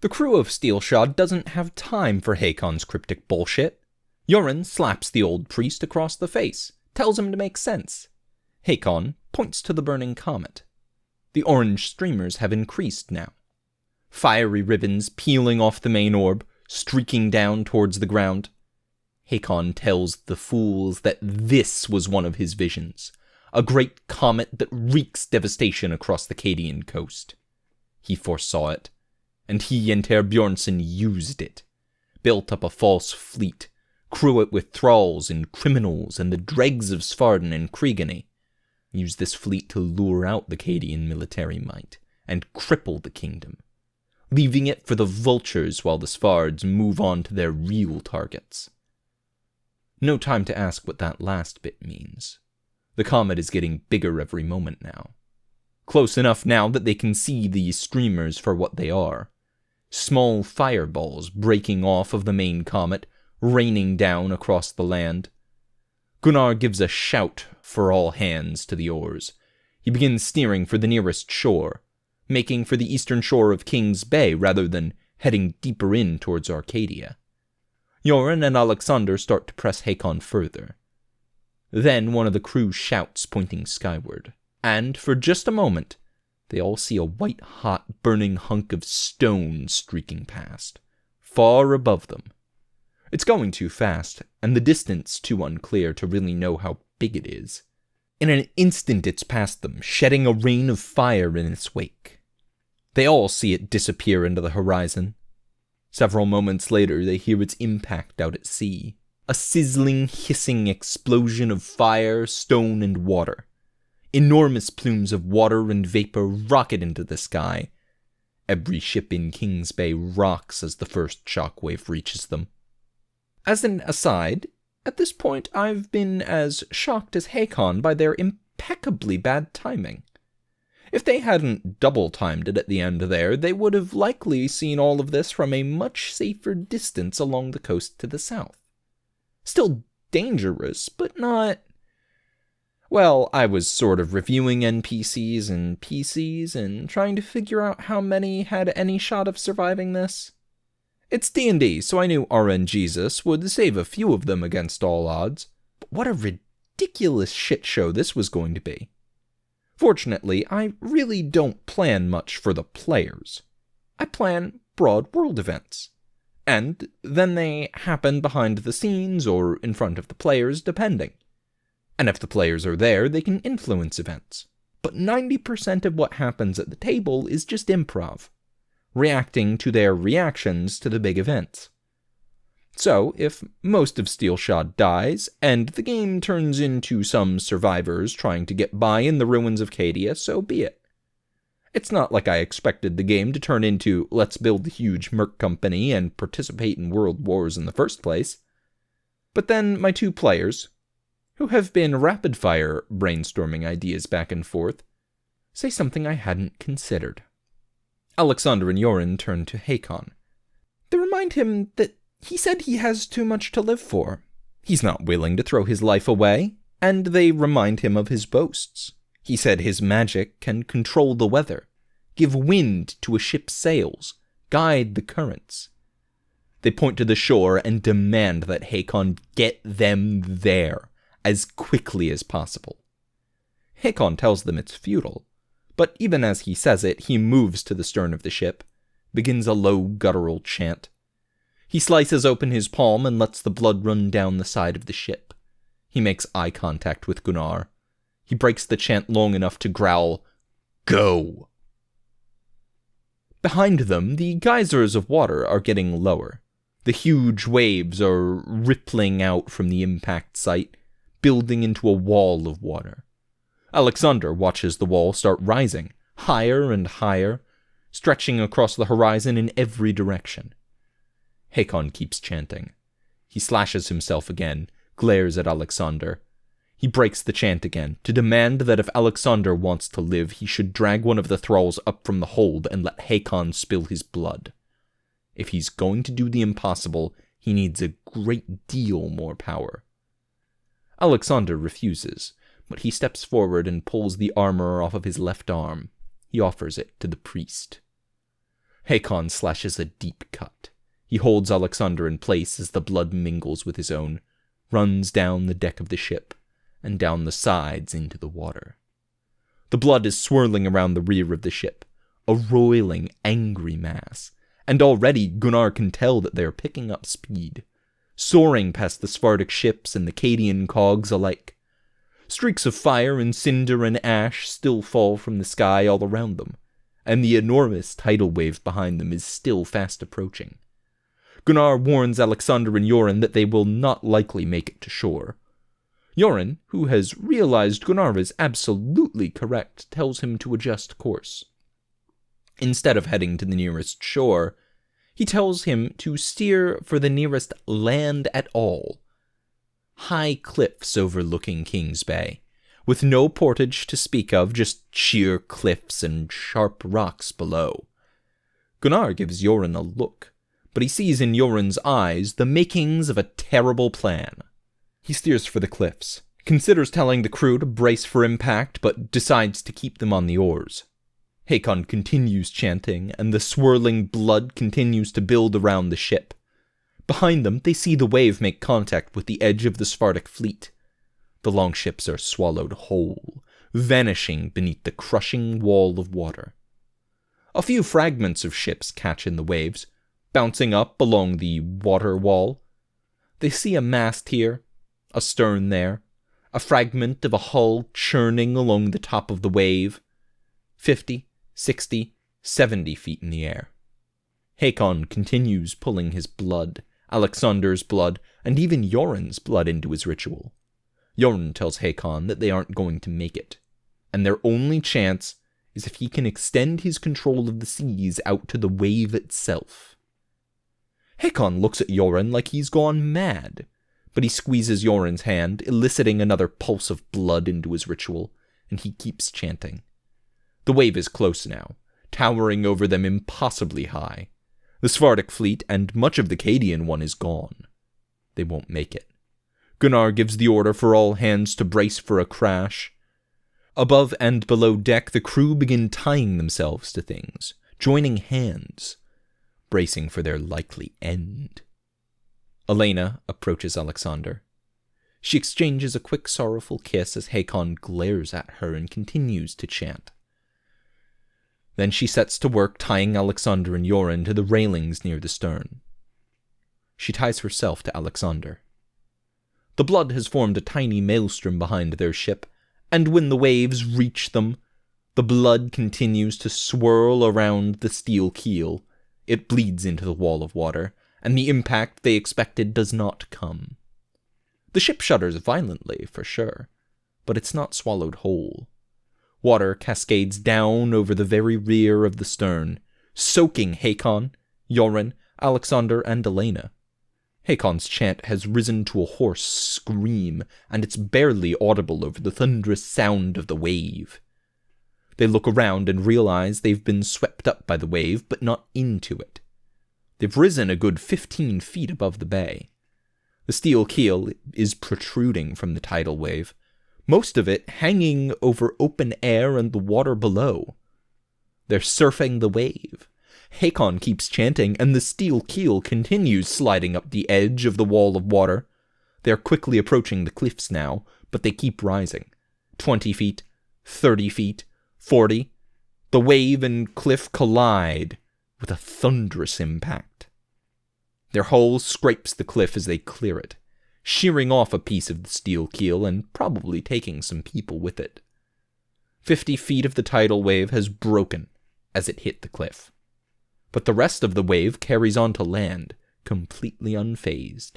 The crew of Steelshod doesn't have time for Hakon's cryptic bullshit. Yoren slaps the old priest across the face, tells him to make sense. Hakon points to the burning comet. The orange streamers have increased now. Fiery ribbons peeling off the main orb, streaking down towards the ground. Hakon tells the fools that this was one of his visions, a great comet that wreaks devastation across the Arcadian coast. He foresaw it, and he and Ter Bjornsson used it, built up a false fleet, crew it with thralls and criminals and the dregs of Svarden and Kriegani, used this fleet to lure out the Arcadian military might and cripple the kingdom, leaving it for the vultures while the Svards move on to their real targets. No time to ask what that last bit means. The comet is getting bigger every moment now. Close enough now that they can see these streamers for what they are. Small fireballs breaking off of the main comet, raining down across the land. Gunnar gives a shout for all hands to the oars. He begins steering for the nearest shore, making for the eastern shore of King's Bay rather than heading deeper in towards Arcadia. Yoren and Alexander start to press Hakon further. Then one of the crew shouts, pointing skyward, and for just a moment, they all see a white-hot burning hunk of stone streaking past, far above them. It's going too fast, and the distance too unclear to really know how big it is. In an instant it's past them, shedding a rain of fire in its wake. They all see it disappear into the horizon. Several moments later, they hear its impact out at sea. A sizzling, hissing explosion of fire, stone, and water. Enormous plumes of water and vapor rocket into the sky. Every ship in King's Bay rocks as the first shockwave reaches them. As an aside, at this point I've been as shocked as Hakon by their impeccably bad timing. If they hadn't double-timed it at the end there, they would have likely seen all of this from a much safer distance along the coast to the south. Still dangerous, but not... Well, I was sort of reviewing NPCs and PCs and trying to figure out how many had any shot of surviving this. It's D&D, so I knew RNGesus would save a few of them against all odds, but what a ridiculous shit show this was going to be. Fortunately, I really don't plan much for the players. I plan broad world events. And then they happen behind the scenes or in front of the players, depending. And if the players are there, they can influence events. But 90% of what happens at the table is just improv, reacting to their reactions to the big events. So, if most of Steelshod dies, and the game turns into some survivors trying to get by in the ruins of Arcadia, so be it. It's not like I expected the game to turn into let's build a huge merc company and participate in world wars in the first place. But then my two players, who have been rapid-fire brainstorming ideas back and forth, say something I hadn't considered. Alexander and Yoren turn to Hakon. They remind him that he said he has too much to live for. He's not willing to throw his life away, and they remind him of his boasts. He said his magic can control the weather, give wind to a ship's sails, guide the currents. They point to the shore and demand that Hakon get them there as quickly as possible. Hakon tells them it's futile, but even as he says it, he moves to the stern of the ship, begins a low guttural chant. He slices open his palm and lets the blood run down the side of the ship. He makes eye contact with Gunnar. He breaks the chant long enough to growl, "Go!" Behind them, the geysers of water are getting lower. The huge waves are rippling out from the impact site, building into a wall of water. Alexander watches the wall start rising, higher and higher, stretching across the horizon in every direction. Hakon keeps chanting. He slashes himself again, glares at Alexander. He breaks the chant again, to demand that if Alexander wants to live, he should drag one of the thralls up from the hold and let Hakon spill his blood. If he's going to do the impossible, he needs a great deal more power. Alexander refuses, but he steps forward and pulls the armor off of his left arm. He offers it to the priest. Hakon slashes a deep cut. He holds Alexander in place as the blood mingles with his own, runs down the deck of the ship, and down the sides into the water. The blood is swirling around the rear of the ship, a roiling, angry mass, and already Gunnar can tell that they are picking up speed, soaring past the Svartic ships and the Arcadian cogs alike. Streaks of fire and cinder and ash still fall from the sky all around them, and the enormous tidal wave behind them is still fast approaching. Gunnar warns Alexander and Joran that they will not likely make it to shore. Joran, who has realized Gunnar is absolutely correct, tells him to adjust course. Instead of heading to the nearest shore, he tells him to steer for the nearest land at all. High cliffs overlooking King's Bay, with no portage to speak of, just sheer cliffs and sharp rocks below. Gunnar gives Joran a look, but he sees in Joran's eyes the makings of a terrible plan. He steers for the cliffs, considers telling the crew to brace for impact, but decides to keep them on the oars. Hakon continues chanting, and the swirling blood continues to build around the ship. Behind them, they see the wave make contact with the edge of the Svartic fleet. The longships are swallowed whole, vanishing beneath the crushing wall of water. A few fragments of ships catch in the waves, bouncing up along the water wall. They see a mast here, a stern there, a fragment of a hull churning along the top of the wave, 50, 60, 70 feet in the air. Hakon continues pulling his blood, Alexander's blood, and even Joran's blood into his ritual. Joran tells Hakon that they aren't going to make it, and their only chance is if he can extend his control of the seas out to the wave itself. Hakon looks at Joran like he's gone mad, but he squeezes Joran's hand, eliciting another pulse of blood into his ritual, and he keeps chanting. The wave is close now, towering over them impossibly high. The Svartic fleet and much of the Arcadian one is gone. They won't make it. Gunnar gives the order for all hands to brace for a crash. Above and below deck, the crew begin tying themselves to things, joining hands, bracing for their likely end. Elena approaches Alexander. She exchanges a quick sorrowful kiss as Hakon glares at her and continues to chant. Then she sets to work tying Alexander and Joran to the railings near the stern. She ties herself to Alexander. The blood has formed a tiny maelstrom behind their ship, and when the waves reach them, the blood continues to swirl around the steel keel. It bleeds into the wall of water, and the impact they expected does not come. The ship shudders violently, for sure, but it's not swallowed whole. Water cascades down over the very rear of the stern, soaking Hakon, Joran, Alexander, and Elena. Hakon's chant has risen to a hoarse scream, and it's barely audible over the thunderous sound of the wave. They look around and realize they've been swept up by the wave, but not into it. They've risen a good 15 feet above the bay. The steel keel is protruding from the tidal wave, most of it hanging over open air and the water below. They're surfing the wave. Hakon keeps chanting, and the steel keel continues sliding up the edge of the wall of water. They are quickly approaching the cliffs now, but they keep rising. 20 feet, 30 feet, 40. The wave and cliff collide with a thunderous impact. Their hull scrapes the cliff as they clear it, shearing off a piece of the steel keel and probably taking some people with it. 50 feet of the tidal wave has broken as it hit the cliff. But the rest of the wave carries on to land, completely unfazed,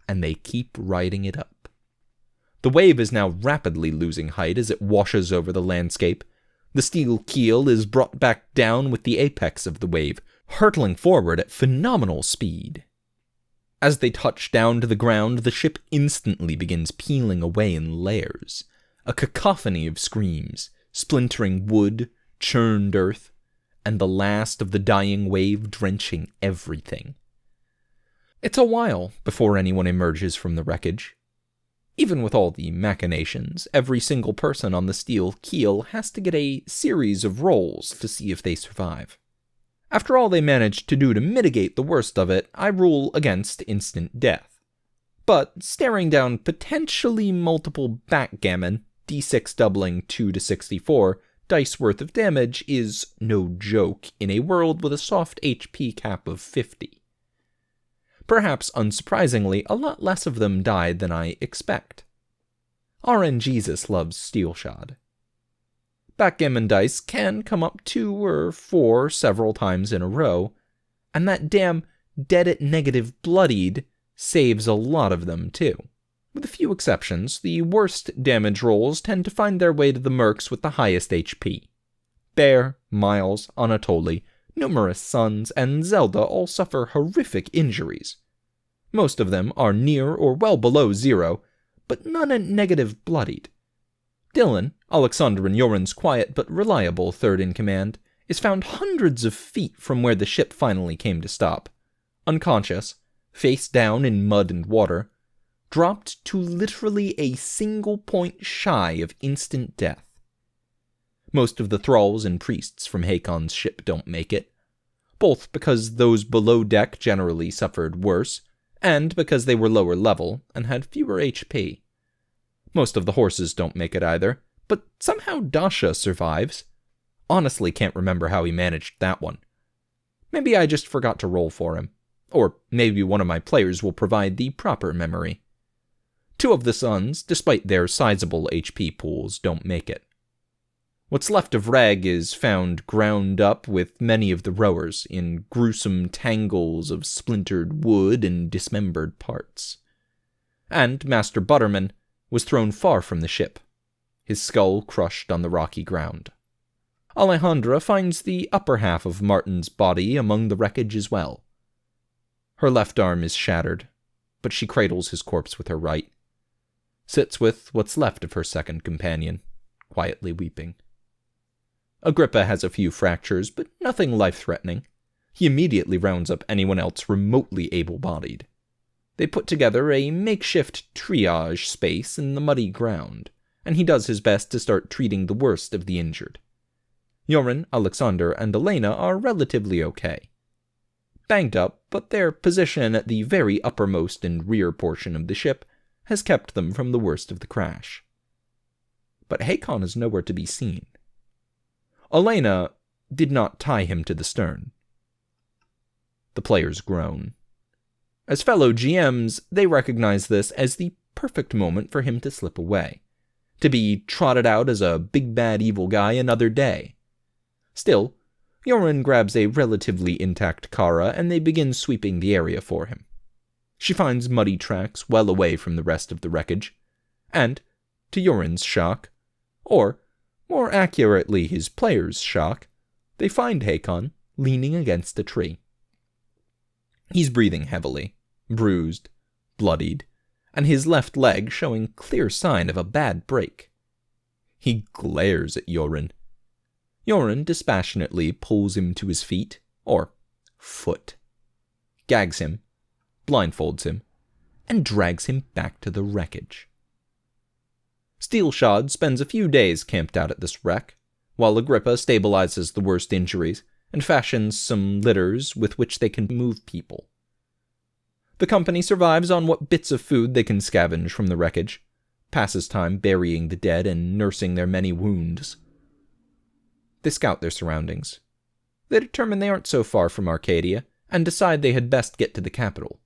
and they keep riding it up. The wave is now rapidly losing height as it washes over the landscape. The steel keel is brought back down with the apex of the wave, hurtling forward at phenomenal speed. As they touch down to the ground, the ship instantly begins peeling away in layers, a cacophony of screams, splintering wood, churned earth, and the last of the dying wave drenching everything. It's a while before anyone emerges from the wreckage. Even with all the machinations, every single person on the steel keel has to get a series of rolls to see if they survive. After all they managed to do to mitigate the worst of it, I rule against instant death. But staring down potentially multiple backgammon, d6 doubling 2 to 64, dice worth of damage is no joke in a world with a soft HP cap of 50. Perhaps unsurprisingly, a lot less of them died than I expect. RNGesus loves Steelshod. Backgammon dice can come up 2 or 4 several times in a row, and that damn dead at negative bloodied saves a lot of them too. With a few exceptions, the worst damage rolls tend to find their way to the mercs with the highest HP. Bear, Miles, Anatoly, numerous sons, and Zelda all suffer horrific injuries. Most of them are near or well below 0, but none at negative bloodied. Dylan, Alexander and Yoren's quiet but reliable third-in-command, is found hundreds of feet from where the ship finally came to stop. Unconscious, face down in mud and water, dropped to literally a single point shy of instant death. Most of the thralls and priests from Hakon's ship don't make it, both because those below deck generally suffered worse, and because they were lower level and had fewer HP. Most of the horses don't make it either, but somehow Dasha survives. Honestly can't remember how he managed that one. Maybe I just forgot to roll for him, or maybe one of my players will provide the proper memory. 2 of the sons, despite their sizable HP pools, don't make it. What's left of Reg is found ground up with many of the rowers in gruesome tangles of splintered wood and dismembered parts. And Master Butterman was thrown far from the ship, his skull crushed on the rocky ground. Alejandra finds the upper half of Martin's body among the wreckage as well. Her left arm is shattered, but she cradles his corpse with her right, sits with what's left of her second companion, quietly weeping. Agrippa has a few fractures, but nothing life-threatening. He immediately rounds up anyone else remotely able-bodied. They put together a makeshift triage space in the muddy ground, and he does his best to start treating the worst of the injured. Yoren, Alexander, and Elena are relatively okay. Banged up, but their position at the very uppermost and rear portion of the ship has kept them from the worst of the crash. But Hakon is nowhere to be seen. Elena did not tie him to the stern. The players groan. As fellow GMs, they recognize this as the perfect moment for him to slip away, to be trotted out as a big bad evil guy another day. Still, Yoren grabs a relatively intact Kara and they begin sweeping the area for him. She finds muddy tracks well away from the rest of the wreckage, and, to Yoren's shock, or, more accurately his players' shock, they find Hakon leaning against a tree. He's breathing heavily, bruised, bloodied, and his left leg showing clear sign of a bad break. He glares at Yoren. Yoren dispassionately pulls him to his feet, or foot, gags him, blindfolds him, and drags him back to the wreckage. Steelshod spends a few days camped out at this wreck, while Agrippa stabilizes the worst injuries and fashions some litters with which they can move people. The company survives on what bits of food they can scavenge from the wreckage, passes time burying the dead and nursing their many wounds. They scout their surroundings. They determine they aren't so far from Arcadia, and decide they had best get to the capital,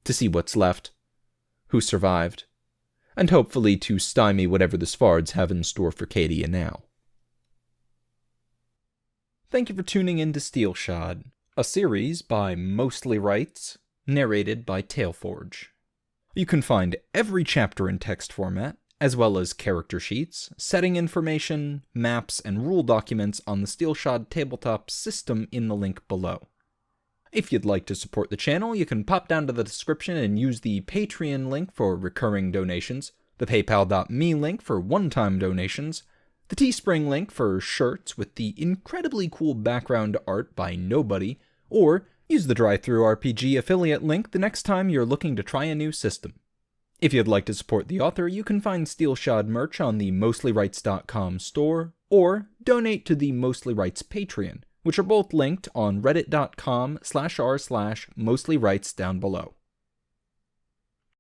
to see what's left, who survived, and hopefully to stymie whatever the Svards have in store for Cadia now. Thank you for tuning in to Steelshod, a series by Mostly Rights, narrated by Tailforge. You can find every chapter in text format, as well as character sheets, setting information, maps, and rule documents on the Steelshod tabletop system in the link below. If you'd like to support the channel, you can pop down to the description and use the Patreon link for recurring donations, the PayPal.me link for one-time donations, the Teespring link for shirts with the incredibly cool background art by Nobody, or use the DriveThruRPG affiliate link the next time you're looking to try a new system. If you'd like to support the author, you can find Steelshod merch on the MostlyRights.com store, or donate to the Mostly Rights Patreon, which are both linked on reddit.com/r/mostlyrights down below.